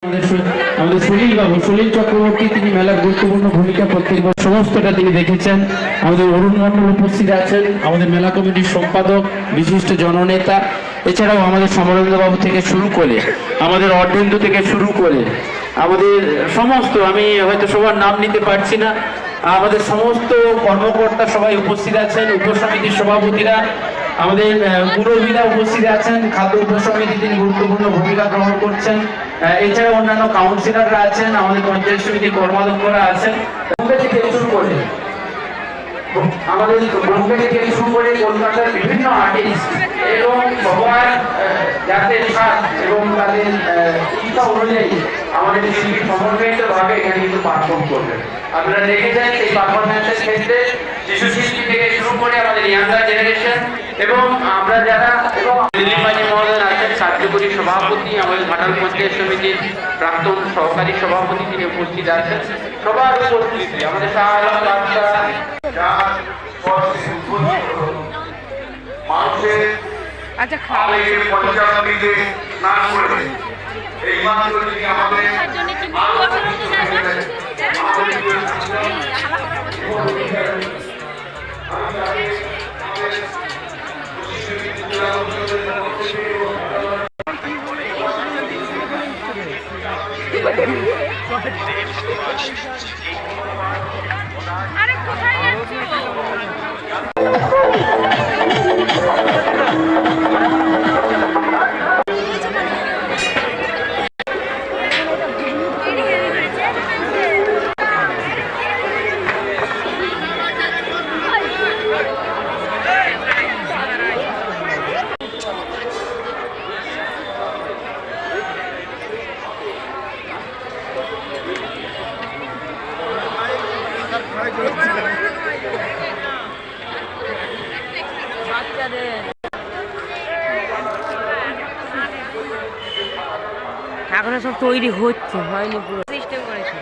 আমাদের সলিল চক্রবর্তী, তিনি মেলার গুরুত্বপূর্ণ ভূমিকা প্রত্যেক বছর সমস্তটা তিনি দেখেছেন। আমাদের অরুণ মণ্ডল উপস্থিত আছেন, আমাদের মেলা কমিটির সম্পাদক, বিশিষ্ট জননেতা। এছাড়াও আমাদের সমরেন্দ্রবাবু থেকে শুরু করে, আমাদের অর্ধেন্দু থেকে শুরু করে, আমাদের সমস্ত, আমি হয়তো সবার নাম নিতে পারছি না, আমাদের সমস্ত কর্মকর্তা সবাই উপস্থিত আছেন, উপসমিতির সভাপতিরা, আমাদের মুরব্বীরা উপস্থিত আছেন, খাদ্য উপসমিতি তিনি গুরুত্বপূর্ণ ভূমিকা গ্রহণ করছেন। এছাড়া অন্যান্য কাউন্সিলররা আছেন, আমাদের পঞ্চায়েত সমিতির কর্মাধ্যক্ষরা আছেন। আমাদের বোম্বে থেকে শুরু করে কলকাতার বিভিন্ন আর্টিস্ট এবং সবার যাতে এবং তাদের ইচ্ছা অনুযায়ী আমাদের শিল্পী সমন্বয়িতভাবে এখানে কিন্তু পারফর্ম করবেন। আপনারা দেখেছেন এই পারফরমেন্সের ক্ষেত্রে শিশু শিল্পী থেকে শুরু করে আমাদের ইয়াঙ্গার জেনারেশন এবং আমরা যারা এবং দিলীপ মাঝি মহোদয় আছেন কার্যকরী সভাপতি, আমাদের ঘাটাল পঞ্চায়েত সমিতির প্রাক্তন সহকারী সভাপতি তিনি উপস্থিত আছেন। সবার উপস্থিতি আমাদের মানুষের পঞ্চায়েতে স্নান করে এই মাত্র আমাদের আরে কোথায় যাচ্ছ? এখনো সব তৈরি হচ্ছে, হয়নি, পুরো সিস্টেম করেছে।